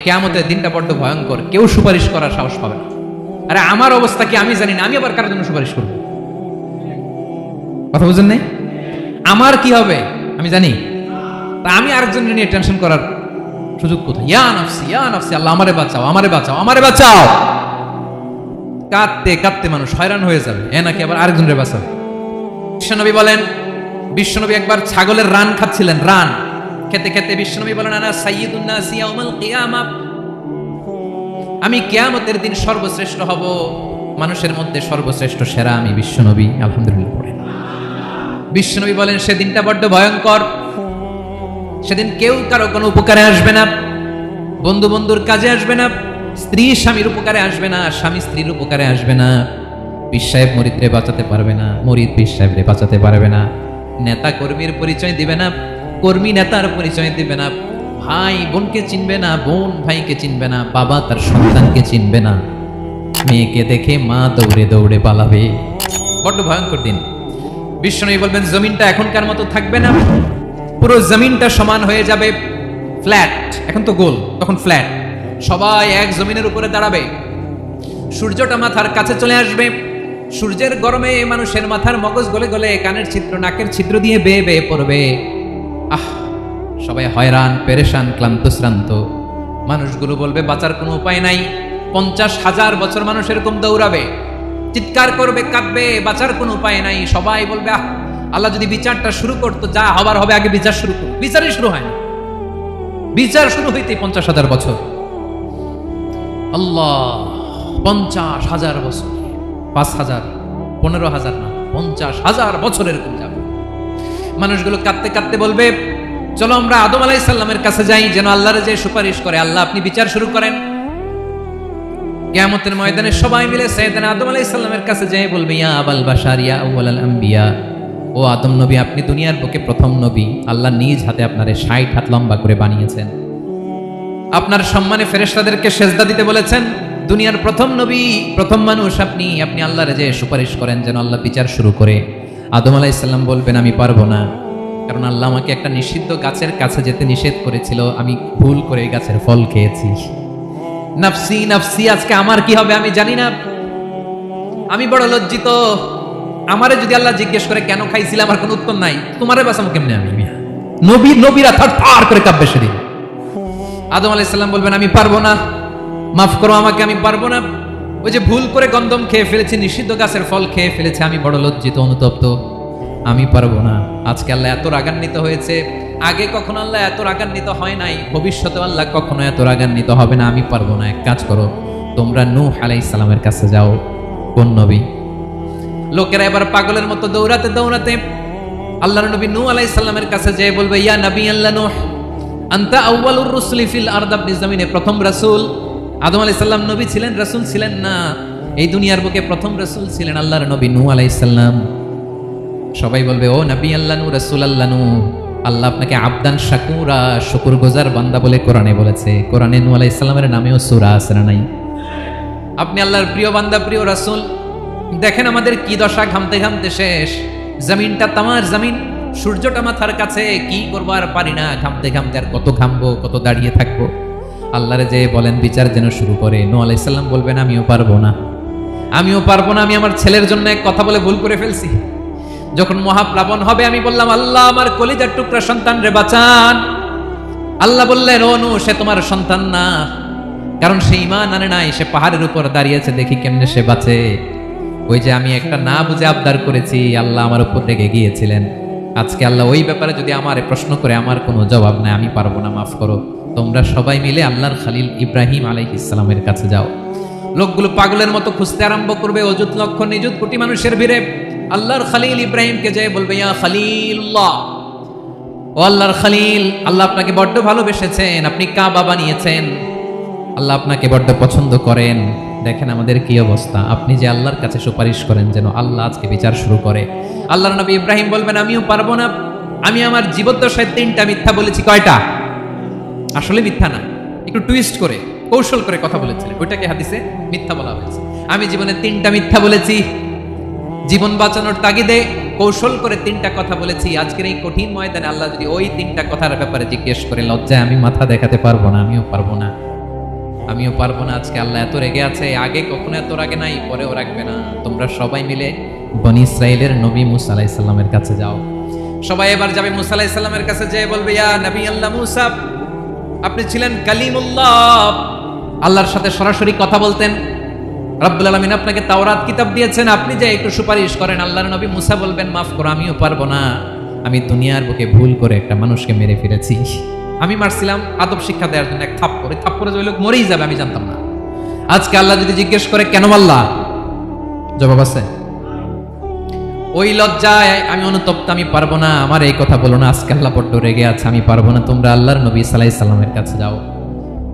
কিয়ামতের দিনটা বড্ড ভয়ঙ্কর, কেউ সুপারিশ করার সাহস পাবে না। আরে আমার অবস্থা কি আমি জানি না, আমি আবার কারোর জন্য সুপারিশ করবো? কথা বুঝেন নাই? আমার কি হবে আমি জানি, তা আমি আরেকজনের নিয়ে টেনশন করার সুযোগ কোথায়? ইয়া নাফসি ইয়া নাফসি, আল্লাহ আমারে বাঁচাও আমারে বাঁচাও আমারে বাঁচাও। কাঁদতে কাঁদতে মানুষ হয়রান হয়ে যাবে, এ নাকি আবার আরেকজনের বাঁচাবে। বিশ্বনবী বলেন, বিশ্বনবী একবার ছাগলের রান খাচ্ছিলেন, রান খেতে খেতে বিশ্বনবী বলেন, আনা সাইয়্যিদুন নাসি ইয়াউমাল কিয়ামা, আমি কিয়ামতের দিন সর্বশ্রেষ্ঠ হব, মানুষের মধ্যে সর্বশ্রেষ্ঠ সেরা আমি বিশ্বনবী। আলহামদুলিল্লাহ পড়েন। বিশ্বনবী বলেন সেদিনটা বড্ড ভয়ঙ্কর, সেদিন কেউ কারো কোনো উপকারে আসবে না, বন্ধু বন্ধুর কাজে আসবে না, স্ত্রী স্বামীর উপকারে আসবে না, স্বামী স্ত্রীর উপকারে আসবে না, পীর সাহেব মরিদরে বাঁচাতে পারবে না, মরিদ পীর সাহেবরে বাঁচাতে পারবে না, নেতা কর্মীর পরিচয় দিবে না, কর্মী নেতার পরিচয় দিবে না, ভাই বোনকে চিনবে না, বোন ভাইকে চিনবে না, বাবা তার সন্তানকে চিনবে না, মেয়েকে দেখে মা দৌড়ে দৌড়ে পালাবে। বড্ড ভয়ঙ্কর দিন। বিশ্বনবী বলবেন জমিনটা এখনকার মতো থাকবে না, পুরো জমিনটা সমান হয়ে যাবে, ফ্ল্যাট, এখন তো গোল তখন ফ্ল্যাট, সবাই এক জমিনের উপরে দাঁড়াবে, সূর্যটা মাথার কাছে চলে আসবে, সূর্যের গরমে মানুষের মাথার মগজ গলে গলে কানের ছিদ্র নাকের ছিদ্র দিয়ে বেয়ে বেয়ে পড়বে। সবাই হয়রান পেরেশান ক্লান্ত শ্রান্ত, মানুষগুলো বলবে বাঁচার কোনো উপায় নাই। 50,000 বছর মানুষ এরকম দৌড়াবে, চিৎকার করবে কাঁদবে, বাঁচার কোনো উপায় নাই। সবাই বলবে আল্লাহ যদি বিচারটা শুরু করতো, যা হবার হবে, আগে বিচার শুরু করো। বিচারই শুরু হয় না, বিচার শুরু হইতে 50,000 বছর। আল্লাহ, 50,000 বছর, 5,000 15,000 না, 50,000 বছর এরকম যাবে। মানুষগুলো কাঁদতে কাঁদতে বলবে চলো আমরা আদম আলাইহিস সালামের কাছে যাই, যেন আল্লাহর যে সুপারিশ করে, আল্লাহ আপনি বিচার শুরু করেন। কিয়ামতের ময়দানে সবাই মিলে সাইয়েদনা আদম আলাইহিস সালামের কাছে যেয়ে বলবে ইয়া আবাল বাশার ইয়া আউয়ালাল আম্বিয়া, ও আদম নবী আপনি দুনিয়ার বুকে প্রথম নবী, আল্লাহ নিজ হাতে আপনারে 60 হাত লম্বা করে বানিয়েছেন, আপনার সম্মানে ফেরেশতাদেরকে সেজদা দিতে বলেছেন, দুনিয়ার প্রথম নবী প্রথম মানুষ আপনি, আপনি আল্লাহর যে সুপারিশ করেন যেন আল্লাহ বিচার শুরু করে। আদম আলাইহিস সালাম বলবেন আমি পারবো না, কারণ আল্লাহ আমাকে একটা নিষিদ্ধ গাছের কাছে যেতে নিষেধ করেছিল, আমি ভুল করে এই গাছের ফল খেয়েছি। নাফসি নাফসি, আজকে আমার কি হবে আমি জানি না, আমি বড় লজ্জিত, আমারে যদি আল্লাহ জিজ্ঞেস করে কেন খাইছিলাম, আমার কোনো উত্তর নাই, তোমারে বাঁচাবো কেমনে আমি? নবীরা থার করে কাঁপবে সেদিন। আদম আলাইহিস সালাম বলবেন আমি পারবো না, মাফ করো আমাকে, আমি পারবো না, ওই যে ভুল করে গন্ধম খেয়ে ফেলেছি, নিষিদ্ধ গাছের ফল খেয়ে ফেলেছে, আমি বড় লজ্জিত অনুতপ্ত, আমি পারবো না। আজকে আল্লাহ এত রাগান্বিত হয়েছে, আগে কখনো আল্লাহ এত রাগান্বিত হয় নাই, ভবিষ্যতে আল্লাহ কখনো এত রাগান্বিত হবে না, আমি পারবো না। এক কাজ করো, তোমরা নূহ আলাইহিস সালামের কাছে যাও। কোন নবী? লোকেরা এবার পাগলের মতো দৌড়াতে দৌড়াতে আল্লাহর নবী নূহ আলাইহিস সালামের কাছে যেয়ে বলবে ইয়া নবী আল্লাহ নূহ আনতা আউয়ালুর রুসুলি ফিল আরদ, আপনি জমিনে প্রথম রাসূল। আদম আলাইহিস সালাম নবী ছিলেন, রাসূল ছিলেন না, এই দুনিয়ার বুকে প্রথম রাসূল ছিলেন আল্লাহর নবী নূহ আলাইহিস সালাম। সবাই বলবে ও নবী আল্লাহ নূহ, রাসূল আল্লাহ নূহ, আল্লাহ আপনাকে আবদান শাকুরা, শুকরগুজার বান্দা বলে কোরআনে বলেছে। কোরআনে নূহ আলাইহিস সালামের নামেও সূরা আছে না নাই? আপনি আল্লাহর প্রিয় বান্দা, প্রিয় রাসূল। দেখেন আমাদের কি দশা, ঘামতে ঘামতে শেষ, জমিনটা তামার জমিন, সূর্যটা মাথার কাছে, কি করবো আর পারি না, ঘামতে ঘামতে আর কত ঘামবো, কত দাঁড়িয়ে থাকবো। আল্লাহরে যে বলেন বিচার যেন শুরু করে। নূহ আলাইহিস সালাম বলবেন আমিও পারবো না, আমিও পারবো না, আমি আমার ছেলের জন্য এক কথা বলে ভুল করে ফেলছি। যখন মহাপ্লাবন হবে আমি বললাম আল্লাহ আমার কলিজার টুকরা সন্তান রে বাঁচান। আল্লাহ বললেন ও নূহ সে তোমার সন্তান না, কারণ সে ঈমান আনে নাই, সে পাহাড়ের উপর দাঁড়িয়েছে, দেখি কেমনে সে বাঁচে। ওই যে আমি একটা না বুঝে আবদার করেছি, আল্লাহ আমার উপর রেগে গিয়েছিলেন। আজকে আল্লাহ ওই ব্যাপারে যদি আমারে প্রশ্ন করে, আমার কোনো জবাব নাই, আমি পারবো না, মাফ করো। তোমরা সবাই মিলে আল্লাহর খলিল ইব্রাহিম আলাইহিস সালামের কাছে যাও। লোকগুলো পাগলের মতো খুঁজতে আরম্ভ করবে, অযুত লক্ষ নিযুত কোটি মানুষের ভিড়ে আল্লাহর খলিল ইব্রাহিমকে যেয়ে বলবে ইয়া খলিলুল্লাহ, ও আল্লাহর খলিল, আল্লাহ আপনাকে বড্ড ভালোবেসেছেন, আপনি কাবা বানিয়েছেন, আল্লাহ আপনাকে বড্ড পছন্দ করেন। দেখেন আমাদের কি অবস্থা, আপনি যে আল্লাহর কাছে সুপারিশ করেন যেন আল্লাহ আজকে বিচার শুরু করে। আল্লাহর নবী ইব্রাহিম বলবেন আমিও পারবো না, আমি আমার জীবদ্দশায় 3টা মিথ্যা বলেছি। কয়টা? আসলে মিথ্যা না, একটু টুইস্ট করে কৌশল করে কথা বলেছিলেন, ওইটাকে হাদিসে মিথ্যা বলা হয়েছে। আমি জীবনে 3টা মিথ্যা বলেছি, জীবন বাঁচানোর তাগিদে কৌশল করে 3টা কথা বলেছি। আজকের এই কঠিন ময়দানে আল্লাহ যদি ওই 3টা কথার ব্যাপারে জিজ্ঞেস করে, লজ্জায় আমি মাথা দেখাতে পারবো না, আমিও পারবো না। আমিও পারবো না। আজকে আল্লাহ এত রেগে আছে, আগে কখনো এত রাগে নাই, পরেও রাখবে না। তোমরা সবাই মিলে বনি ইসরাইলের নবী মুসা আলাইহিস সালামের কাছে যাও। সবাই এবার যাবে মুসা আলাইহিস সালামের কাছে, যেয়ে বলবে, ইয়া নবী আল্লাহ মুসা, আপনি ছিলেন কালিমুল্লাহ, আল্লাহর সাথে সরাসরি কথা বলতেন। রব্বুল আলামিন আপনাকে তাওরাত কিতাব দিয়েছেন, আপনি যে একটু সুপারিশ করেন। আল্লাহর নবী মুসা বলবেন, মাফ করো, আমিও পারবো না। আমি দুনিয়ার বুকে ভুল করে একটা মানুষকে মেরে ফেলেছি। আমি মারছিলাম আদব শিক্ষা দেওয়ার জন্য, এক থাপ্পড়ে, থাপ্পড়ে যে ওই লোক মরেই যাবে আমি জানতাম না। আজকে আল্লাহ যদি জিজ্ঞেস করে কেন মারলা, জবাব আছে? ওই লজ্জায় আমি অনুতপ্ত, আমি পারবো না, আমার এই কথা বলো না। আজকে আল্লাহ বড্ড রেগে আছে, আমি পারবো না। তোমরা আল্লাহর নবী সাল্লাল্লাহু আলাইহি সাল্লামের কাছে যাও।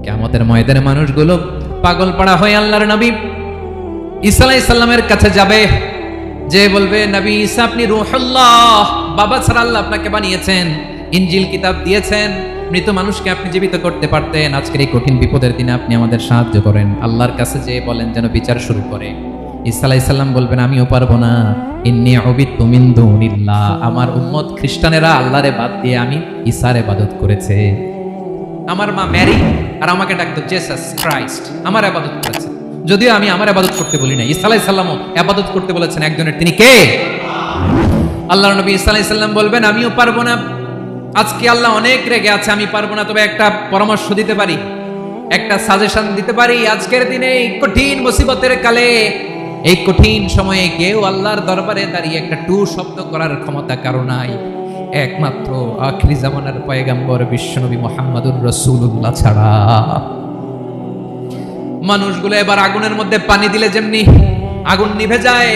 কিয়ামতের ময়দানে মানুষগুলো পাগল পাড়া হয়ে আল্লাহর নবী ঈসা আলাইহিস সালামের কাছে যাবে, যে বলবে, নবী ঈসা আপনি রূহুল্লাহ, বাবা ছাড়া আল্লাহ আপনাকে বানিয়েছেন, ইনজিল কিতাব দিয়েছেন, মৃত মানুষকে আপনি জীবিত করতে পারতেন। আজকের এই কঠিন বিপদের দিনে আপনি আমাদের সাহায্য করেন। আল্লাহর কাছে যে বলেন যেন বিচার শুরু করে। ঈসা আলাইহিস সালাম বলবেন, আমিও পারবো না। ইন্নী উবিদতু মিন দুনিল্লাহ, আমার উম্মত খ্রিস্টানেরা আল্লাহরে বাদ দিয়ে আমি ঈসার ইবাদত করেছে। আমার মা ম্যারি আর আমাকে ডাকতো জেসাস ক্রাইস্ট, আমার ইবাদত করেছে। যদিও আমি আমার ইবাদত করতে বলি না, ঈসা আলাইহিস সালামও ইবাদত করতে বলেছেন একজনের, তিনি কে? আল্লাহর নবী ঈসা আলাইহিস সালাম বলবেন, আমিও পারবো না। আজকে আল্লাহ অনেক রেগে আছে, আমি পারবো না। তবে একটা পরামর্শ দিতে পারি, একটা সাজেশন দিতে পারি। আজকের দিনে এই কঠিন মুসিবতের কালে, এই কঠিন সময়ে কেউ আল্লাহর দরবারে দাঁড়িয়ে একটা টু শব্দ করার ক্ষমতা কারো নাই, একমাত্র আখিরি জামানার পয়গম্বর বিশ্বনবী মুহাম্মদুর রাসূলুল্লাহ ছাড়া। মানুষগুলো এবার আগুনের মধ্যে পানি দিলে যেমনি আগুন নিভে যায়,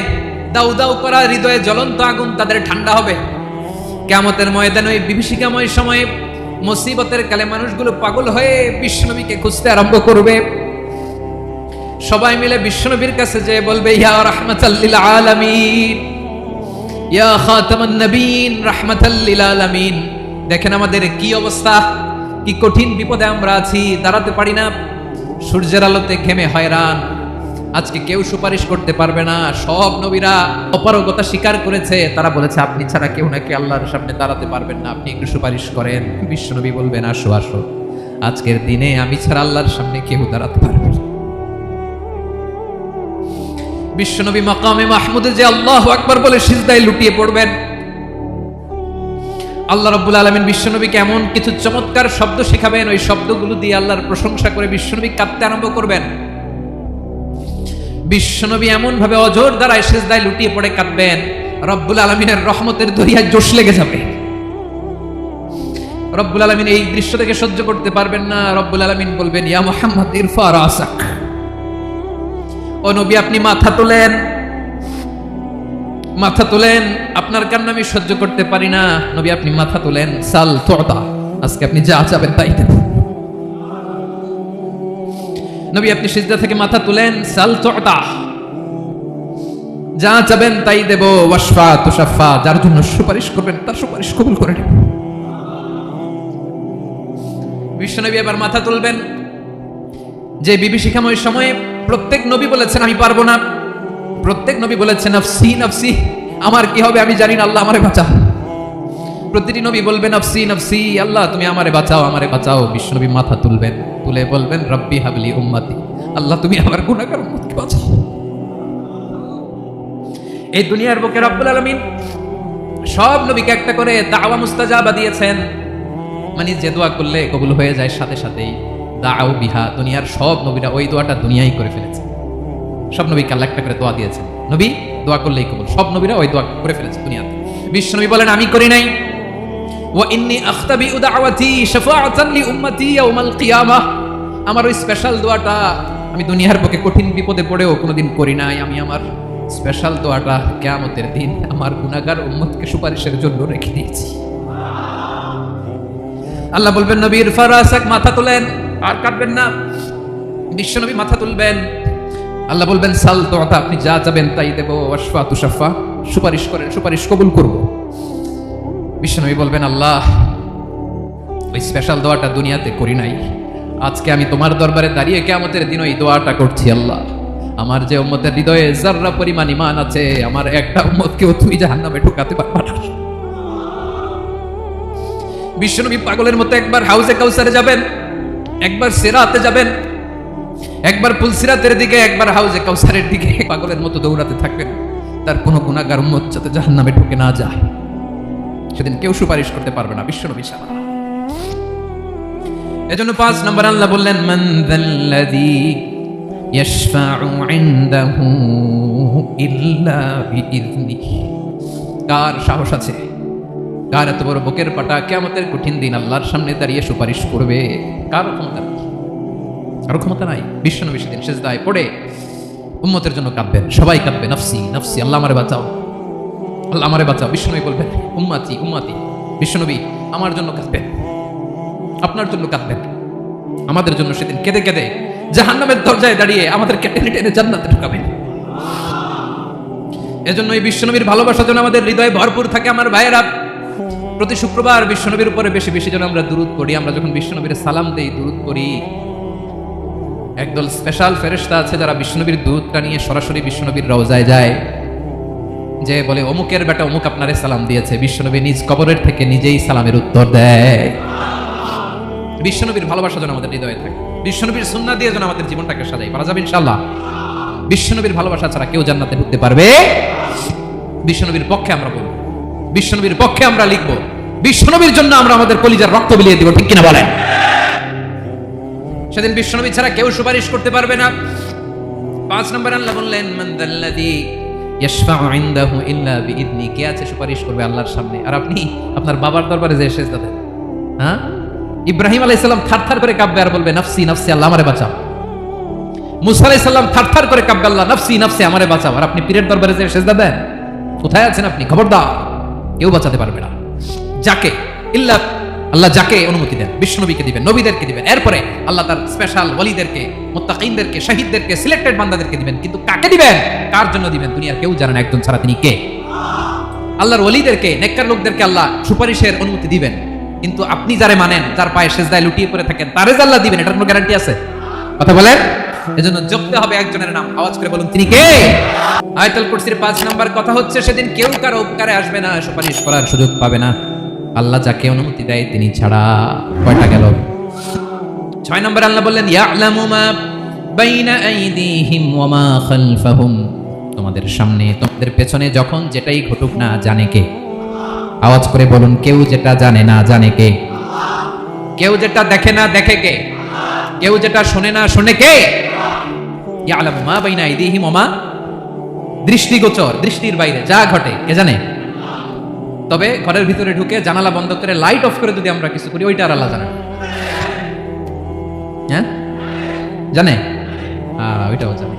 দাউ দাউ করা হৃদয়ে জ্বলন্ত আগুন তাদের ঠান্ডা হবে। কিয়ামতের ময়দানে ওই বিভীষিকাময় সময়ে, মুসিবতের কালে মানুষগুলো পাগল হয়ে বিশ্বনবীকে খুঁজতে আরম্ভ করবে। সবাই মিলে বিশ্বনবীর কাছে যেয়ে বলবে, ইয়া রাহমাতাল লিল আলামিন, ইয়া খাতামান নবীন, রাহমাতাল লিল আলামিন। দেখেন আমাদের কি অবস্থা, কি কঠিন বিপদে আমরা আছি, দাঁড়াতে পারি না, সূর্যের আলোতে ঘেমে হয়রান। আজকে কেউ সুপারিশ করতে পারবে না। সব নবীরা অপারগতা স্বীকার করেছে, তারা বলেছে আপনি ছাড়া কেউ নাকি আল্লাহর সামনে দাঁড়াতে পারবেন না, আপনি একটু সুপারিশ করেন। বিশ্বনবী বলবেন, আসো আসো, আজকের দিনে আমি ছাড়া আল্লাহর সামনে কেউ দাঁড়াতে পারবে না। বিশ্বনবী মাকামে মাহমুদে যে আল্লাহু আকবার বলে সিজদায় লুটিয়ে পড়বেন। আল্লাহ রাব্বুল আলামিন বিশ্বনবীকে এমন কিছু চমৎকার শব্দ শেখাবেন, ওই শব্দগুলো দিয়ে আল্লাহর প্রশংসা করে বিশ্বনবী কাঁদতে আরম্ভ করবেন। বিশ্বনবী এমন ভাবে অজর দ্বারায় সিজদায় লুটিয়ে পড়ে কাঁদবেন, রব্বুল আলামিনের রহমতের দরিয়ায় জোশ লেগে যাবে। রব্বুল আলামিন এই দৃশ্য থেকে সহ্য করতে পারবেন না। রব্বুল আলামিন বলবেন, ইয়া মুহাম্মদ ইরফা রাসাক, ও নবী আপনি মাথা তোলেন, মাথা তোলেন, আপনার কান্না আমি সহ্য করতে পারি না। নবী আপনি মাথা তোলেন, সাল তুতা, আজকে আপনি যা চাবেন তাই দেব। নবী আপনি সিজদা থেকে মাথা তুলেন, সাল তুতা, যা চাবেন তাই দেব। ওয়াশফা তুশাফা, যার জন্য সুপারিশ করবেন তার সুপারিশ কবুল করে নেব। বিশ্বনবী এবার মাথা তুলবেন। যে বিভীষিকাময় সময়ে প্রত্যেক নবী বলেছেন আমি পারবো না, প্রত্যেক নবী বলেছেন নফসি নফসি, আমার কি হবে আমি জানি না, আল্লাহ আমারে বাঁচাও। প্রতিটি নবী বলবেন নফসি নফসি, আল্লাহ তুমি আমারে বাঁচাও, আমারে বাঁচাও। বিশ্বনবী মাথা তুলবেন, তুলে বলবেন রব্বি হাবলি উম্মতি, আল্লাহ তুমি আমার গুনাহগার উম্মতকে বাঁচাও। এই দুনিয়ার বুকে রব্বুল আলামিন সব নবীকে একটা করে দাওয়া মুস্তাজাবা দিয়েছেন, মানে যে দোয়া করলে কবুল হয়ে যায় সাথে সাথেই। দাও বিহা, দুনিয়ার সব নবীরা ওই দোয়াটা দুনিয়ায় করে ফেলেছে। সব নবীকে আল্লাহ একটা করে দোয়া দিয়েছেন, নবী দোয়া করলেই কবুল, সব নবীরা ওই দোয়া করে ফেলেছে দুনিয়াতে। বিশ্বনবী বলেন আমি করি নাই। ওয়া ইন্নী আখতাবিউ দাওয়াতি শাফাআতান লি উম্মতি ইয়াউমাল কিয়ামাহ, আমার ওই স্পেশাল দোয়াটা আমি দুনিয়ার বুকে কঠিন বিপদে পড়েও কোনোদিন করি নাই। আমি আমার স্পেশাল দোয়াটা কিয়ামতের দিন আমার গুনাহগার উম্মতকে সুপারিশের জন্য রেখে দিয়েছি। আল্লাহ বলবেন নবী ইরফা রাসাক, মাথা তোলেন, আর কাটবেন না। বিশ্বনবী মাথা তুলবেন, আল্লাহ বলবেন সাল তুতা, আপনি যা চাবেন তাই দেব। ওয়াশফা তুশাফা, সুপারিশ করেন, সুপারিশ কবুল করব। বিশ্বনবী বলবেন আল্লাহ ওই স্পেশাল দোয়াটা দুনিয়াতে করি নাই, আজকে আমি তোমার দরবারে দাঁড়িয়ে কিয়ামতের দিন ওই দোয়াটা করছি। আল্লাহ আমার যে উম্মতের হৃদয়ে যাররা পরিমাণ ঈমান আছে, আমার একটা উম্মতকেও তুমি জাহান্নামে ঢোকাতে পারবা না। বিশ্বনবী পাগলের মতো একবার হাউজে কাউসারে যাবেন, একবার সিরাতে যাবেন, একবার পুলসিরাতের দিকে, একবার হাউজে কাউসারের দিকে পাগলের মতো দৌড়াতে থাকবেন, তার কোনো গুনাহগার উম্মত যাতে জাহান্নামে ঢুকে না যায়। সেদিন কেউ সুপারিশ করতে পারবে না, বিশ্বনবী ছাড়া। এজন্য 5 নম্বর আল্লাহ বললেন, মান যাল্লাযী ইয়াশফাউ ইনদাহু ইল্লা বিইযনিহি। কার সাহস আছে, কার এত বড় বুকের পাটা কিয়ামতের কঠিন দিন আল্লাহর সামনে দাঁড়িয়ে সুপারিশ করবে? কার ক্ষমতা নেই, কারো ক্ষমতা নাই। বিশ্বনবী সেদিন সিজদায় পড়ে উম্মতের জন্য কাঁদবেন, সবাই কাঁদবে, নাফসি নাফসি, আল্লাহ আমারে বাঁচাও, আল্লাহ আমারে বাঁচাও। বিশ্বনবী বলবেন, উম্মতি উম্মতি। বিশ্বনবী আমার জন্য কাঁদবেন, আপনার জন্য কাঁদবেন, আমাদের জন্য সেদিন কেঁদে কেঁদে জাহান্নামের দরজায় দাঁড়িয়ে আমাদেরকে টেনে টেনে জান্নাতে ঢুকাবেন। এজন্য এই বিশ্বনবীর ভালোবাসা যেন আমাদের হৃদয়ে ভরপুর থাকে। আমার ভাইয়েরা, প্রতি শুক্রবার বিশ্বনবীর উপরে বেশি বেশি যেন আমরা দুরূদ পড়ি। আমরা যখন বিশ্বনবীর সালাম দেই, দুরূদ পড়ি, একদল স্পেশাল ফেরেশতা আছে যারা বিশ্বনবীর দুরূদটা নিয়ে সরাসরি বিশ্বনবীর রওজায় যায়, যে বলে অমুকের বেটা অমুক আপনারে সালাম দিয়েছে। বিশ্বনবী নিজ কবরের থেকে নিজেই সালামের উত্তর দেয়। বিশ্বনবীর ভালোবাসা যেন আমাদের হৃদয়ে থাকে, বিশ্বনবীর সুন্নাহ দিয়ে যেন আমাদের জীবনটাকে সাজাই। পারা যাবে ইনশাআল্লাহ। বিশ্বনবীর ভালোবাসা ছাড়া কেউ জান্নাতে ঢুকতে পারবে? বিশ্বনবীর পক্ষে আমরা বলবো, বিশ্বনবীর পক্ষে আমরা লিখবো, বিশ্বনবীর জন্য আমরা আমাদের কলিজার রক্ত বিলিয়ে দিব, ঠিক কিনা বলেন? সেদিন বিশ্বনবী ছাড়া কেউ সুপারিশ করতে পারবে না। 5 নম্বর আল্লাহ বললেন, মান যাল্লাযী ইয়াশফাউ ইনদাহু ইল্লা বিইযনি। কে আছে সুপারিশ করবে আল্লাহর সামনে? আর আপনি আপনার বাবার দরবারে যে সিজদা দেন, হ্যাঁ? ইব্রাহিম আলাইহিস সালাম থারথার করে কাঁপবে আর বলবে, নাফসি নাফসি, আল্লাহ আমারে বাঁচাও। মুসা আলাইহিস সালাম থারথার করে কাঁপবে, আল্লাহ নাফসি নাফসি, আমারে বাঁচাও। আর আপনি পীরের দরবারে যে সিজদা দেন, কোথায় আছেন আপনি? খবরদার, কেউ বাঁচাতে পারবে না। যাকে ইল্লা আল্লাহ যাকে অনুমতি দেন, বিশ্বনবীকে দিবেন, নবীদেরকে দিবেন, এরপরে আল্লাহ তার স্পেশাল ওয়ালিদেরকে, মুত্তাকিনদেরকে, শহীদদেরকে, সিলেক্টেড বান্দাদেরকে দিবেন। কিন্তু কাকে দিবেন, কার জন্য দিবেন, দুনিয়ার কেউ জানে না একজন ছাড়া। তিনি কে? আল্লাহর ওয়ালিদেরকে, নেককার লোকদেরকে আল্লাহ সুপারিশের অনুমতি দিবেন। কিন্তু আপনি যারে মানেন, যার পায়ে সিজদায় লুটিয়ে পড়ে থাকেন, তারে যে আল্লাহ দিবেন, এটার কোনো গ্যারান্টি আছে? কথা বলেন। এজন্য জপতে হবে একজনের নাম, আওয়াজ করে বলুন, তিনি কে? আয়াতুল কুরসির 5 নাম্বার কথা হচ্ছে, সেদিন কেউ কারো উপকারে আসবে না, সুপারিশ করার সুযোগ পাবে না, আল্লাহ যাকে অনুমতি দেয় তিনি ছাড়া। কয়টা গেল? 6 নম্বর আল্লাহ বললেন, ইয়ালামু মা বাইনা আইদিহিম ওয়া মা খালফাহুম। তোমাদের সামনে, তোমাদের পেছনে যখন যেটাই ঘটুক না, জানে কে? আওয়াজ করে বলুন, কেউ যেটা জানে না, জানে কে? কেউ যেটা দেখে না, দেখে কে? কেউ যেটা শোনে না, শোনে কে? ইয়ালামু মা বাইনা আইদিহিম ওয়া মা, দৃষ্টিগোচর, দৃষ্টির বাইরে যা ঘটে কে জানে? তবে ঘরের ভিতরে ঢুকে জানালা বন্ধ করে লাইট অফ করে যদি আমরা কিছু করি, ওইটা আর আল্লাহ জানে। হ্যাঁ, জানে? ওইটাও জানে।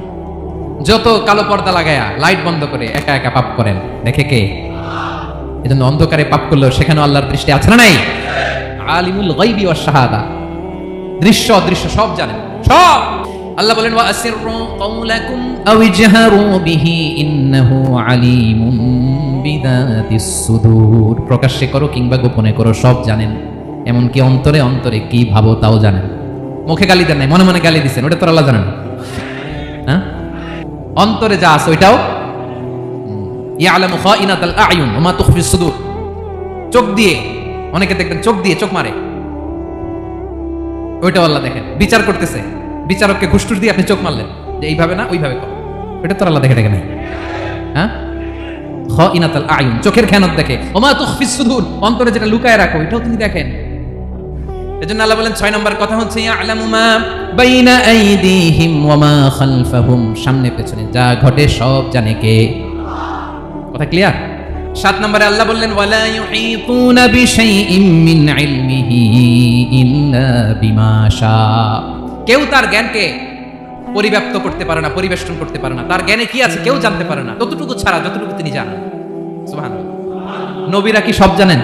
যত কালো পর্দা লাগায়া লাইট বন্ধ করে একা একা পাপ করেন, দেখে কে? এজন্য অন্ধকারে পাপ করলেও সেখানে আল্লাহর দৃষ্টি আছে না নাই? আলিমুল গায়বি ওয়াশ শাহাদা, দৃশ্য অদৃশ্য সব জানেন, সব। আল্লাহ বলেন, ওয়া আসিররু কাওলাকুম আও ইজহারু বিহি ইন্নাহু আলিমুম বিদাতিস সুদূর। প্রকাশ্যে করো কিংবা গোপনে করো, সব জানেন। এমনকি অন্তরে অন্তরে কি ভাবো তাও জানেন। মুখে গালি দেন নাই, মনে মনে গালি দিচ্ছেন, ওটা তো আল্লাহ জানেন। হ্যাঁ, অন্তরে যা আছে ওইটাও। ইয়ালামু খাইনাতাল আয়ুন ওয়া মা তুখফিস সুদূর। চোখ দিয়ে, অনেকে দেখবেন চোখ দিয়ে চোখ মারে, ওইটাও আল্লাহ দেখেন। বিচার করতেছে, বিচারককে ঘুষটুস দিয়ে আপনি চোখ মারলেন, যে এইভাবে না ওইভাবে কর, এটা তো আল্লাহ দেখে, দেখে নাই? হ্যাঁ, খাইনাতাল আয়ুন, চোখের খেয়ানত দেখে। ওয়া মা তুখফিস সুদূর, অন্তরে যেটা লুকায় রাখো এটাও তিনি দেখেন। এজন্য আল্লাহ বলেন 6 নম্বর কথা হচ্ছে, ইয়ালামু মা বাইনা আইদিহিম ওয়া মা খালফাহুম। সামনে পেছনে যা ঘটে সব জানে কে? কথা ক্লিয়ার? 7 নম্বরে আল্লাহ বললেন, ওয়ালা ইউহিতুনা বিশাইইম মিন ইলমিহি ইল্লা বিমা শা। কেউ তার জ্ঞানকে পরিব্যাপ্ত করতে পারে না, পরিবেষ্টন করতে পারে না। তার জ্ঞানে কি আছে কেউ জানতে পারে না, ততটুকু ছাড়া যতটুকু তিনি জানেন। সুবহানাল্লাহ। নবীরা কি সব জানেন?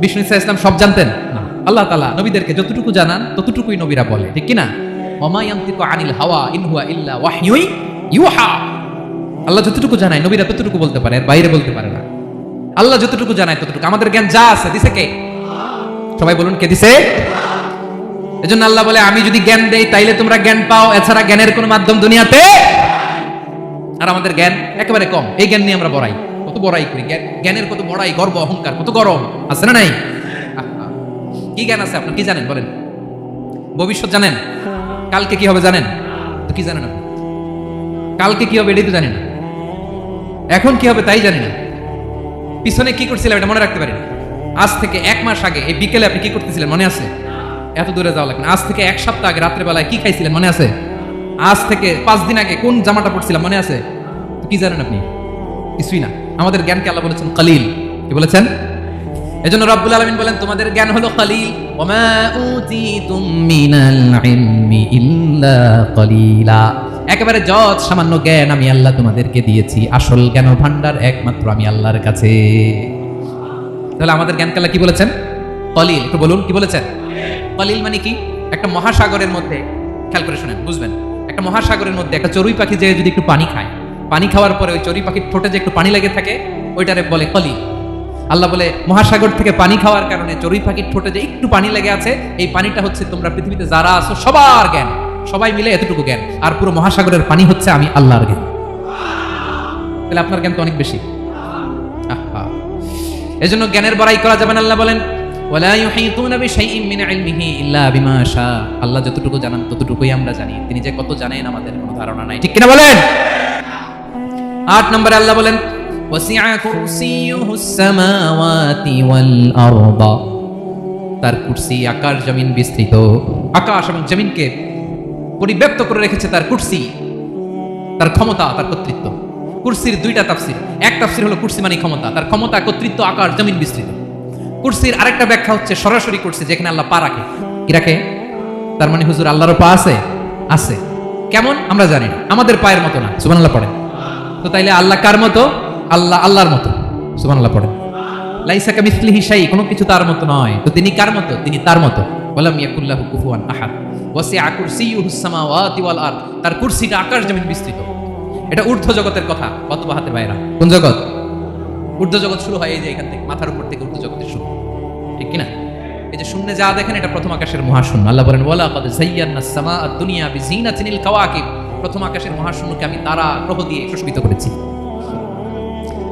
বিষ্ণু ইসা ইসলাম সব জানতেন না। আল্লাহ তাআলা নবীদেরকে যতটুকু জানান ততটুকুই নবীরা বলে, ঠিক কি না? ওয়া মা ইয়ানতিকু আনিল হাওয়া ইন হুয়া ইল্লা ওয়াহয়ুন ইউহা। আল্লাহ যতটুকু জানায় নবীরা ততটুকু বলতে পারে, এর বাইরে বলতে পারে না। আল্লাহ যতটুকু জানায় ততটুকু। আমাদের জ্ঞান যা আছে দিছে কে? সবাই বলুন, কে দিছে? এজন্য আল্লাহ বলে, আমি যদি জ্ঞান দেই তাইলে তোমরা জ্ঞান পাও, এছাড়া জ্ঞানের কোনো মাধ্যম দুনিয়াতে। আর আমাদের জ্ঞান একেবারে কম, এই জ্ঞান নিয়ে আমরা বড়াই, কত বড়াই করি, জ্ঞানের কত বড়াই, গর্ব অহংকার, কত গরম আছে না নাই? কি জ্ঞান আছে আপনার? কি জানেন বলেন? ভবিষ্যৎ জানেন? কালকে কি হবে জানেন? তো কি জানেন আপনি? কালকে কি হবে এটাই তো জানি না, এখন কি হবে তাই জানি না, পিছনে কি করছিলাম এটা মনে রাখতে পারি না। আজ থেকে 1 মাস আগে এই বিকেলে আপনি কি করতেছিলেন মনে আছে? এত দূরে যাওয়া লাগবে না। আজ থেকে 1 সপ্তাহ আগে রাত্রে বেলায় কি খাইছিলেন মনে আছে? আজ থেকে 5 দিন আগে কোন জামাটা পড়ছিলাম মনে আছে? তো কি জানেন আপনি? কিছুই না। আমাদের জ্ঞানকে আল্লাহ বলেছেন কলিল। কি বলেছেন? এজন্য রব্বুল আলামিন বলেন তোমাদের জ্ঞান হলো কলিল। ওমা উতিতুম মিনাল ইলমি ইল্লা কলিলা। একেবারে যত সামান্য জ্ঞান আমি আল্লাহ তোমাদেরকে দিয়েছি, আসল জ্ঞান ভান্ডার একমাত্র আমি আল্লাহর কাছে। তাহলে আমাদের জ্ঞানকে আল্লাহ কি বলেছেন? কলিল। একটু বলুন কি বলেছেন? কলিল মানে কি? একটা মহাসাগরের মধ্যে, খেয়াল করে শুনেন বুঝবেন, একটা মহাসাগরের মধ্যে একটা চড়ুই পাখি যে যদি একটু পানি খায়, পানি খাওয়ার পরে ওই চড়ুই পাখির ঠোঁটে যে একটু পানি লেগে থাকে ওইটারে বলে কলিল। আল্লাহ বলে মহাসাগর থেকে পানি খাওয়ার কারণে চড়ুই পাখির ঠোঁটে যে একটু পানি লেগে আছে, এই পানিটা হচ্ছে তোমরা পৃথিবীতে যারা আছো সবার জ্ঞান, সবাই মিলে এতটুকু জ্ঞান, আর পুরো মহাসাগরের পানি হচ্ছে আমি আল্লাহর জ্ঞান। তাহলে আপনার জ্ঞান তো অনেক বেশি। এজন্য জ্ঞানের বড়াই করা যাবে না। আল্লাহ বলেন ওয়ালা ইউহিতুনা বিশাইইন মিন ইলমিহি ইল্লা বিমা শা। আল্লাহ যতটুকু জানেন ততটুকুই আমরা জানি, তিনি যে কত জানেন আমাদের কোনো ধারণা নাই। ঠিক কিনা বলেন? 8 নম্বরে আল্লাহ বলেন ওয়াসিআ কুরসিয়ুহুস সামাওয়াতি ওয়াল আরদা। তার কুরসি আকাশ জমিন বিস্তৃত। আকাশ এবং জমিনকে পরিব্যাপ্ত করে রেখেছে তার কুরসি, তার ক্ষমতা, তার কর্তৃত্ব। কুরসির 2টা তাফসীর। এক তাফসীর হলো কুরসি মানে ক্ষমতা, তার ক্ষমতা, কর্তৃত্ব, আকাশ জমিন বিস্তৃত। কুরসির আরেকটা ব্যাখ্যা হচ্ছে সরাসরি কুরসি, যেখানে আল্লাহ পা রাখে। কি রাখে? তার মানে হুজুর আল্লাহর পা আছে? আছে। কেমন আমরা জানি না, আমাদের পায়ের মতো না। সুবহানাল্লাহ পড়েন। তো তাইলে আল্লাহ কার মতো? আল্লাহ আল্লাহর মতো। সুবহানাল্লাহ পড়েন। লাইসা কামিসলিহি শাই, কোনো কিছু তার মতো নয়। তো তিনি কার মতো? তিনি তার মতো। ওয়ালাম ইয়াকুল্লাহু কুফুয়ান আহাদ। ওয়াসিআ কুরসিয়ুহুস সামাওয়াতি ওয়াল আরদ। তার কুরসিটা আকাশ জমিন বিস্তৃত। এটা ঊর্ধ্ব জগতের কথা। অথবা হাতে বাইরা কোন জগৎ? ঊর্ধ্ব জগৎ শুরু হয় এই যে এখান থেকে, মাথার উপর থেকে ঊর্ধ্ব জগতের শুরু। ঠিক কিনা? এই যে শূন্যে যা দেখেন এটা প্রথম আকাশের মহাশূন্য। আল্লাহ বলেন ওয়ালা কাদ যায়্যানাস সামাআদ দুনিয়া বিজিনাতিল কাওয়াকিব। প্রথম আকাশের মহাশূন্যকে আমি তারা গ্রহ দিয়ে সুশোভিত করেছি।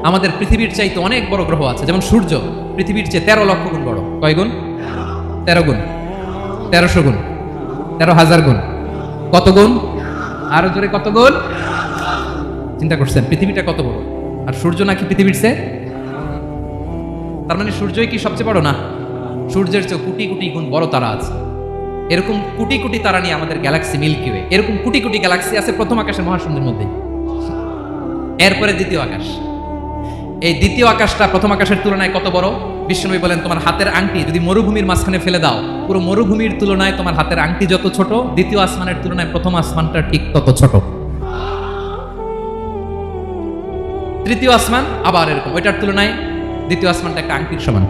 আমাদের পৃথিবীর চাইতে অনেক বড় গ্রহ আছে, যেমন সূর্য পৃথিবীর চেয়ে 13 লক্ষ গুণ বড়। কয় গুণ? 13 গুণ, 1300 গুণ, 13,000 গুণ। কত গুণ? আরো জোরে কত গুণ? চিন্তা করছেন পৃথিবীটা কত বড়, আর সূর্য নাকি পৃথিবীর চেয়ে? তার মানে সূর্যই কি সবচেয়ে বড় না? সূর্যের চেয়ে কোটি কোটি গুণ বড় তারা আছে। এরকম কোটি কোটি তারা নিয়ে আমাদের গ্যালাক্সি মিল্কি ওয়ে। এরকম কোটি কোটি গ্যালাক্সি আছে প্রথম আকাশের মহাশূন্যের মধ্যে। এরপরে দ্বিতীয় আকাশ। এই দ্বিতীয় আকাশটা প্রথম আকাশের তুলনায় কত বড়? বিশ্বনবী বলেন তোমার হাতের আংটি যদি মরুভূমির মাঝখানে ফেলে দাও, পুরো মরুভূমির তুলনায় তোমার হাতের আংটি যত ছোট, দ্বিতীয় আসমানের তুলনায় প্রথম আসমানটা ঠিক তত ছোট। তৃতীয় আসমান আবার এরকম, ওইটার তুলনায় দ্বিতীয় আসমানটা একটা আংটির সমান।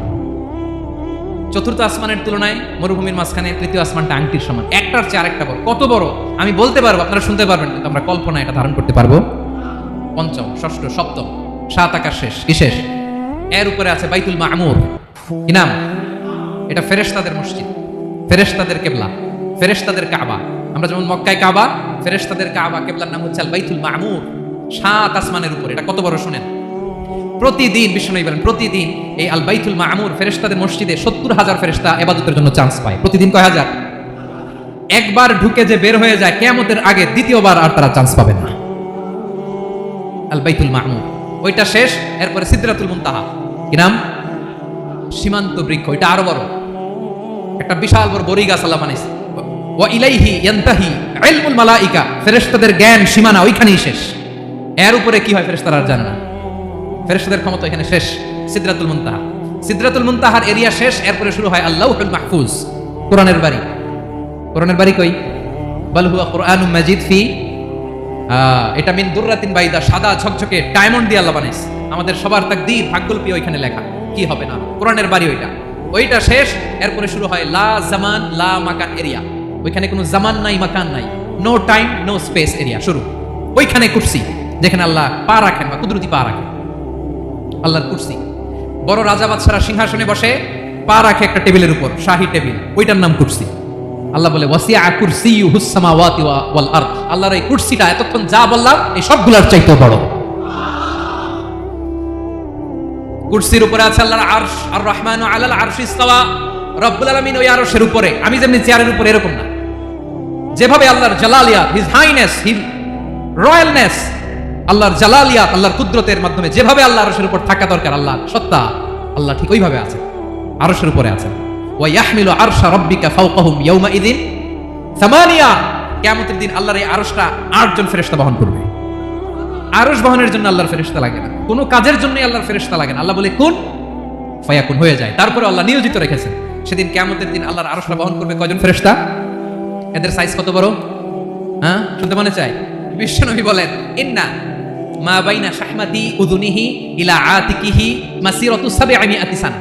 চতুর্থ আসমানের তুলনায় মরুভূমির মাঝখানে তৃতীয় আসমানটা আংটির সমান। একটার চেয়ে আরেকটা বড়। কত বড় আমি বলতে পারবো, আপনারা শুনতে পারবেন, কিন্তু আমরা কল্পনা এটা ধারণ করতে পারবো। পঞ্চম, ষষ্ঠ, সপ্তম, 7 আকাশ শেষ। কি শেষ? এর উপরে আছে বাইতুল মামুর। কি নাম? এটা ফেরেশতাদের মসজিদ, ফেরেশতাদের কিবলা, ফেরেশতাদের কাবা। আমরা যেমন মক্কায় কাবা, ফেরেশতাদের কাবা, কিবলার নাম হচ্ছে আল বাইতুল মামুর। 7 আসমানের উপরে। এটা কত বড় শুনেন। প্রতিদিন বিষ্ণু বলেন প্রতিদিন এই আল বাইতুল মামুর ফেরেশতাদের মসজিদে 70,000 ফেরেশতা ইবাদতের জন্য চান্স পায়। প্রতিদিন কয় হাজার? একবার ঢুকে যে বের হয়ে যায় কিয়ামতের আগে দ্বিতীয়বার আর তারা চান্স পাবে না। আল বাইতুল মামুর ওইটা শেষ। এরপরে সিদরাতুল মুনতাহা। কি নাম? সীমান্ত বৃক্ষ। ওইটা আরো বড়, একটা বিশাল বড় বড়ি গাছ আল্লাহ বানাইছে। ওয়া ইলাইহি ইয়ানতাহি ইলমুল মালাইকা। ফেরেশতাদের জ্ঞান সীমানা ওইখানেই শেষ। এর উপরে কি হয় ফেরেশতারা আর জানে না। ফেরেশতাদের ক্ষমতা এখানে শেষ। সিদরাতুল মুনতাহা। সিদরাতুল মুনতাহার এরিয়া শেষ। এরপরে শুরু হয় আল্লাহুল মাহফুজ, কোরআনের বাড়ি। কোরআনের বাড়ি কই? বাল হুয়া কুরআনুম মাজিদ ফি, এটা মিন দুররাতিন বাইদা, সাদা ঝকঝকে ডায়মন্ড দিয়ে আল্লাহ বানাইছে। আমাদের সবার তাকদীর ভাগ্যলিপি ওইখানে লেখা, কি হবে না। কোরআনের বাড়ি ওইটা। ওইটা শেষ। এরপরে শুরু হয় লা জামান লা মাকান এরিয়া। ওইখানে কোনো জামান নাই, মাকান নাই, no time no space area শুরু। ওইখানে কুরসি, যেখানে আল্লাহ পা রাখেন বা কুদরতি পা রাখেন। আল্লাহর কুরসি। বড় রাজা বাদশারা সিংহাসনে বসে পা রাখে একটা টেবিলের উপর, শাহী টেবিল, ওইটার নাম কুরসি। আল্লাহ বলে ওয়াসিআ কুরসিয়ুহুস সামাওয়াতি ওয়াল আরদ। আল্লাহর এই কুরসিটা এতক্ষণ যা বললাম এই সবগুলোর চাইতে বড়। কুরসির উপরে আছে আল্লাহর আরশ। আর রহমানু আলাল আরশি ইস্তাওয়া। রব্বুল আলামিন ওই আরশের উপরে। আমি যেমনি চেয়ারের উপরে এরকম না। যেভাবে আল্লাহর জালালিয়াত, হিজ হাইনেস, হিজ রয়্যালনেস, আল্লাহর জালালিয়াত, আল্লাহর কুদরতের মাধ্যমে যেভাবে আল্লাহ আরশের উপর থাকা দরকার, আল্লাহ সত্তা, আল্লাহ ঠিক ওইভাবে আছেন, আরশের উপরে আছেন। ওয়া ইয়াহমিলু আরশা রাব্বিকা ফাওকাহুম ইয়াউমাইযিন সামানিয়া। কিয়ামতের দিন আল্লাহর এই আরশটা 8 জন ফেরেশতা বহন করবে। আরশ বহনের জন্য আল্লাহর ফেরেশতা লাগে না, কোনো কাজের জন্যই আল্লাহর ফেরেশতা লাগে না। আল্লাহ বলে কুন ফায়াকুন, হয়ে যায়। তারপরে আল্লাহ নিয়োজিত রেখেছেন। সেদিন কিয়ামতের দিন আল্লাহর আরশটা বহন করবে কয়জন ফেরেশতা? এদের সাইজ কত বড়? হ্যাঁ, শুনতে মনে চায়? বিশ্বনবী বলেন, ইন্না মা বাইনা শাহমাতি উযুনিহি ইলা আতিকিহি মাসিরাতু 700 সানা।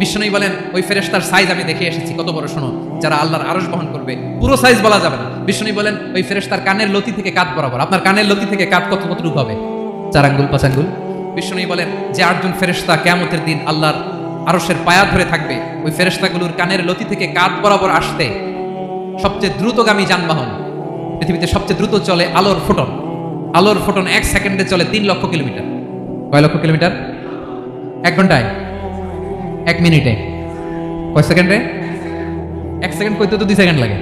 বিশ্বনবী বলেন, ওই ফেরেশতার সাইজ আমি দেখে এসেছি কত বড়, শোনো, যারা আল্লাহর আরশ বহন করবে। পুরো সাইজ বলা যাবে না। বিশ্বনবী বলেন, ওই ফেরেশতার কানের লতি থেকে কাঁধ বরাবর। আপনার কানের লতি থেকে কাঁধ কতটুকু হবে? 4 আঙ্গুল 5 আঙ্গুল। বিশ্বনবী বলেন, যে 8 জন ফেরেশতা কিয়ামতের দিন আল্লাহর আরশের পায়া ধরে থাকবে, ওই ফেরেশতাগুলোর কানের লতি থেকে কাঁধ বরাবর আসতে সবচেয়ে দ্রুতগামী যানবাহন, পৃথিবীতে সবচেয়ে দ্রুত চলে আলোর ফোটন। আলোর ফোটন 1 সেকেন্ডে চলে 3 লক্ষ কিলোমিটার। কয় লক্ষ কিলোমিটার? 1 ঘন্টায়? 1 মিনিটে? কয় সেকেন্ডে? 1 সেকেন্ড কইতে তো 2 সেকেন্ড লাগে।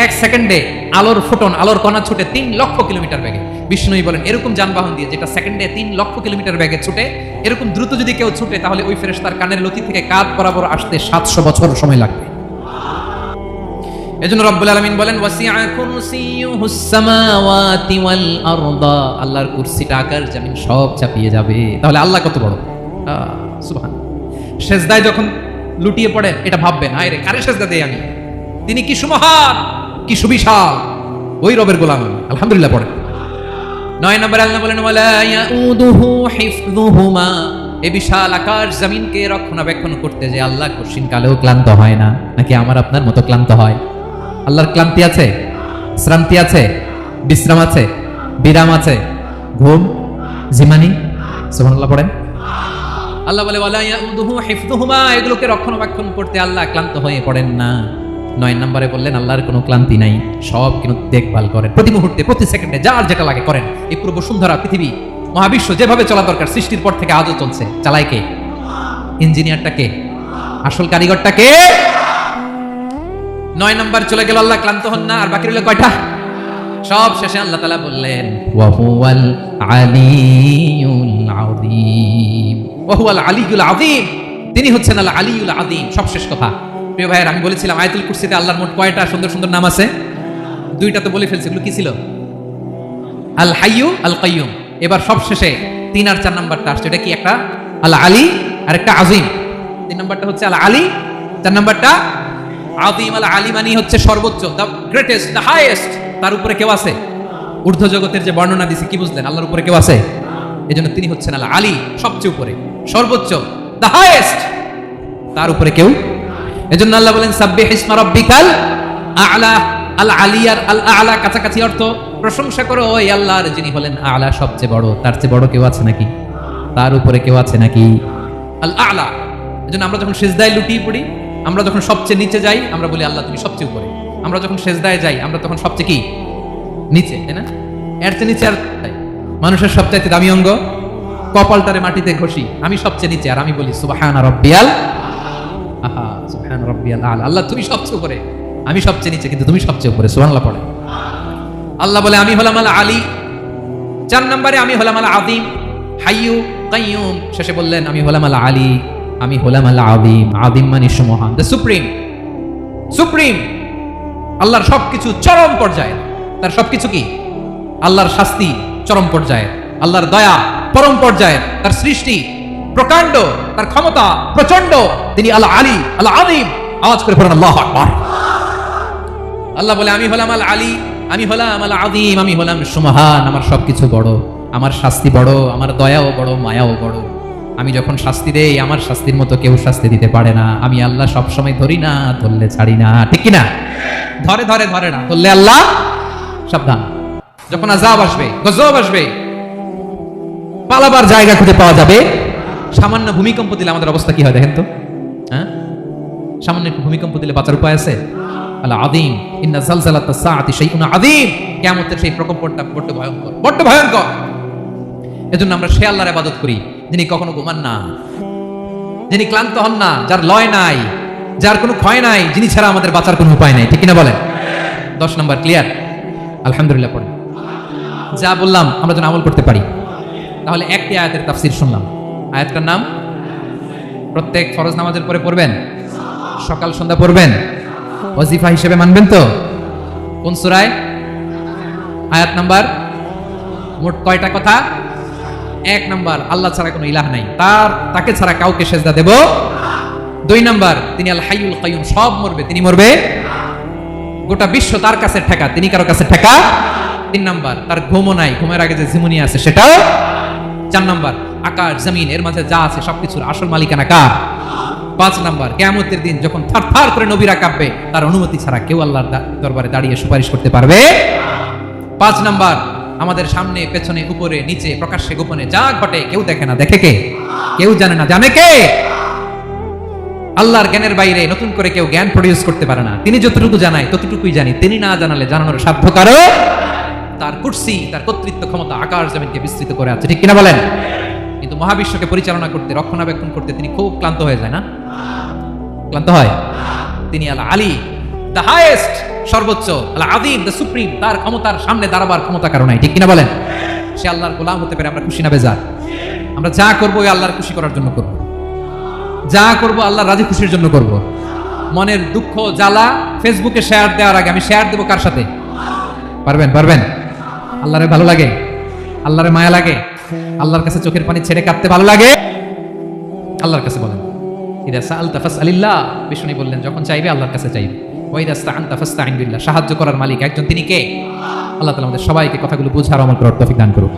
1 সেকেন্ডে আলোর ফোটন, আলোর কণা ছুটে 3 লক্ষ কিলোমিটার বেগে। বিষ্ণুই বলেন, এরকম যানবাহন দিয়ে যেটা সেকেন্ডে 3 লক্ষ কিলোমিটার বেগে ছুটে, এরকম দ্রুত যদি কেউ ছুটে, তাহলে ওই ফেরেশতার কানের লতি থেকে কাঁধ বরাবর আসতে 700 বছর সময় লাগবে। এজন্য রব্বুল আলামিন বলেন, ওয়াসিআ কুরসিয়ুহুস সামাওয়াতি ওয়াল আরদা। আল্লাহর কুরসিটা আকাশ জমিন সব চাপিয়ে যাবে। তাহলে আল্লাহ কত বড়! সুবহান। সেজদায় যখন লুটিয়ে পড়ে, এটা ভাববেন, আয় রে, কারে সেজদা দেই আমি? তিনি কি সুমহান, কি সুবিশাল! ওই রবের গোলাম আমি। আলহামদুলিল্লাহ পড়েন। 9 নম্বরে আল্লাহ বলেন, ওয়ালা ইয়াউদুহু হিফযুহুমা। এই বিশাল আকাশ জমিনকে রক্ষণাবেক্ষণ করতে যে আল্লাহ কঠিন কালেও ক্লান্ত হয় না। নাকি আমার আপনার মতো ক্লান্ত হয়? আল্লাহর ক্লান্তি আছে? শ্রান্তি আছে? বিশ্রাম আছে? বিরাম আছে? ঘুম, জিমানি? সুবহানাল্লাহ পড়েন। আল্লাহ বলে, ওয়ালা ইয়াউদুহু হিফযুহুমা। এগুলোকে রক্ষণাবেক্ষণ করতে আল্লাহ ক্লান্ত হয়ে পড়েন না। 9 নম্বরে বললেন, আল্লাহর কোনো ক্লান্তি নাই, সব কিন্তু দেখভাল করেন, প্রতি মুহূর্তে, প্রতি সেকেন্ডে যার যেটা লাগে করেন। এই পুরো বসুন্ধরা, পৃথিবী, মহাবিশ্ব যেভাবে চলা দরকার সৃষ্টির পর থেকে আজও চলছে। চালায় কে? ইঞ্জিনিয়ারটা কে? আসল কারিগরটা কে? 9 নম্বর চলে গেল, আল্লাহ ক্লান্ত হন না। আর বাকি রইল কয়টা? সব শেষে আল্লাহ তাআলা বললেন, ওয়া হুয়াল আলিয়ুল আযীম। ওয়া হুয়াল আলিয়ুল আযীম, তিনি হচ্ছেন আল আলিয়ুল আযীম। সব শেষ কথা। প্রিয় ভাইয়ের, আমি বলেছিলাম আয়াতুল কুরসিতে আল্লাহর মোট কয়টা সুন্দর সুন্দর নাম আছে? 2টা তো বলে ফেলছি। এগুলো কি ছিল? আল হাইয়ু, আল কাইয়ুম। এবার সব শেষে 3 আর 4 নাম্বারটা আসছে। এটা কি? একটা আল আলী আর একটা আযীম। 3 নাম্বারটা হচ্ছে আল আলী, 4 নাম্বারটা আযীম। আল আলী মানে হচ্ছে সর্বোচ্চ, দ্য গ্রেটেস্ট, দ্য হাইয়েস্ট। তার উপরে কেউ আছে? ঊর্ধ্ব জগতের যে বর্ণনা দিছি, কি বুঝলেন? আল্লাহর উপরে কেউ আছে? এজন্য তিনি হচ্ছেন আল আলী, সবচেয়ে উপরে, সর্বোচ্চ, দ্য হাইয়েস্ট। তার উপরে কেউ। এজন্য আল্লাহ বলেন, সাব্বিহ ইসমা রাব্বিকাল আ'লা। আল আলিয়ার আল আ'লা কাছাকাছি অর্থ, প্রশংসা করো ওই আল্লাহর যিনি হলেন আ'লা, সবচেয়ে বড়। তার চেয়ে বড় কেউ আছে নাকি? তার উপরে কেউ আছে নাকি? আল আ'লা। এজন্য আমরা যখন সিজদায় লুটিয়ে পড়ি, আমরা যখন সবচেয়ে নিচে যাই, আমরা বলি আল্লাহ তুমি সবচেয়ে উপরে। আমরা যখন সিজদায় যাই, আমরা তখন সবচেয়ে কি? নিচে, তাই না? এর চেয়ে নিচে আর মানুষের সবচাইতে দামি অঙ্গ কপালটারে মাটিতে ঘষি, আমি সবচেয়ে নিচে, আর আমি বলি সুবহান রাব্বিয়াল আহা, সুবহান রাব্বিয়াল আ'লা। আল্লাহ তুমি সবচেয়ে উপরে, আমি সবচেয়ে নিচে, কিন্তু তুমি সবচেয়ে উপরে। সুবহানাল্লাহ পড়ে। আল্লাহ বলে, আমি হলাম আল আলী। 4 নম্বরে আমি হলাম আল আযীম, হাইয়ু কাইয়ুম। শেষে বললেন, আমি হলাম আল আলী, আমি হলাম আল আযীম। আযীম মানে সুমহান, দ্য সুপ্রিম। সুপ্রিম আল্লাহর সবকিছু চরম পর্যায়ে। তার সবকিছু কি? আল্লাহর শাস্তি চরম পর্যায়ে, আল্লাহর দয়া পরম পর্যায়ে, তার সৃষ্টি প্রকাণ্ড, তার ক্ষমতা প্রচন্ড। তিনি আল আলী, আল আযীম। আওয়াজ করে পড়েন আল্লাহু আকবার। আল্লাহ বলে, আমি হলাম আল আলী, আমি হলাম আল আযীম, আমি হলাম সুমহান। আমার সবকিছু বড়, আমার শাস্তি বড়, আমার দয়াও বড়, মায়াও বড়। আমি যখন শাস্তি দেই, আমার শাস্তির মতো কেউ শাস্তি দিতে পারে না। আমি আল্লাহ সব সময় ধরি না, ধরলে ছাড়ি না। ঠিক কি না? ধরে ধরে ধরে না, ধরলে আল্লাহ সাবধান। যখন আযাব আসবে, গজব আসবে, পালাবার জায়গা খুঁজে পাওয়া যাবে। সামান্য ভূমিকম্প দিলে আমাদের অবস্থা কি হয় দেখেন তো? হ্যাঁ, সামান্য একটু ভূমিকম্প দিলে বাঁচার উপায় আছে? আল আযীম, ইন্না যালজালাতাস সাআতি শাইউন আযীম। কিয়ামতের সেই প্রকম্পনটা বড় ভয়ঙ্কর, বড় ভয়ঙ্কর। এজন্য আমরা সে আল্লাহর ইবাদত করি যিনি কখনো ঘুমান না, যিনি ক্লান্ত হন না, যার লয় নাই, যার কোনো ক্ষয় নাই, যিনি ছাড়া আমাদের বাঁচার কোনো উপায় নাই। ঠিক কিনা বলেন? 10 নম্বর ক্লিয়ার? আলহামদুলিল্লাহ পড়েন। যা বললাম আমরা যেন আমল করতে পারি। তাহলে একটি আয়াতের তাফসীর শুনলাম। আয়াতটার নাম প্রত্যেক ফরজ নামাজের পরে পড়বেন, সকাল সন্ধ্যা পড়বেন, ওয়াজিফা হিসেবে মানবেন তো? কোন সূরায়? আয়াত নাম্বার মোট কয়টা কথা? 1 নাম্বার, আল্লাহ ছাড়া কোনো ইলাহ নাই, তাকে ছাড়া কাউকে সেজদা দেব। 2 নাম্বার, তিনি আল হাইয়ুল কাইয়ুম, সব মরবে তিনি মরবে, গোটা বিশ্ব তার কাছে ঠেকা, তিনি কারো কাছে ঠেকা। 3 নাম্বার, তার ঘুমও নাই, ঘুমের আগে যে ঝিমুনি আছে সেটাও। 4 নাম্বার, আকাশ জমিন এর মাঝে যা আছে সবকিছুর আসল মালিকানা কার? 5 নাম্বার, কিয়ামতের দিন যখন থারথার করে নবীরা কাঁপবে, তার অনুমতি ছাড়া কেউ আল্লাহর দরবারে দাঁড়িয়ে সুপারিশ করতে পারবে। 5 নাম্বার, আমাদের সামনে পেছনে উপরে নিচে প্রকাশ্যে গোপনে যা ঘটে কেউ দেখে না, দেখে কে? কেউ জানে না, জানে কে? আল্লাহর জ্ঞানের বাইরে নতুন করে কেউ জ্ঞান প্রডিউস করতে পারে না। তিনি যতটুকু জানায় ততটুকুই জানি, তিনি না জানালে জানানোর সাধ্য কারো। তার কুরসি, তার কর্তৃত্ব ক্ষমতা আকাশ জমিনকে বিস্তৃত করে আছে, ঠিক কিনা বলেন? কিন্তু মহাবিশ্বকে পরিচালনা করতে, রক্ষণাবেক্ষণ করতে তিনি খুব ক্লান্ত হয়ে যায় না? ক্লান্ত হয়? তিনি আল আলী, দ্য হাইয়েস্ট, সর্বোচ্চ, আল আযীম, দ্য সুপ্রিম, তার ক্ষমতার সামনে দাঁড়াবার ক্ষমতা কারো নাই, ঠিক কিনা বলেন? সে আল্লাহর গোলাম হতে পারে, আমরা খুশি না বেজার? আমরা যা করবো ওই আল্লাহর খুশি করার জন্য করবো, যা করবো আল্লাহর রাজি খুশির জন্য করব। মনের দুঃখ জ্বালা ফেসবুকে শেয়ার দেওয়ার আগে আমি শেয়ার দেবো কার সাথে? পারবেন? পারবেন? আল্লাহরে ভালো লাগে? আল্লাহরে মায়া লাগে? আল্লাহর কাছে চোখের পানি ছেড়ে কাঁদতে ভালো লাগে? আল্লাহর কাছে বলেন, ইদা সাআলতা ফাসআলিল্লাহ, বিষ্ণু বললেন যখন চাইবে আল্লাহর কাছে চাইবে। ওয়া ইদা ইসতাআনতা ফাসতাঈন বিল্লাহ, সাহায্য করার মালিক একজন, তিনি কে? আল্লাহ তাআলা আমাদের সবাইকে কথাগুলো বুঝার আমল করার তৌফিক দান করুন।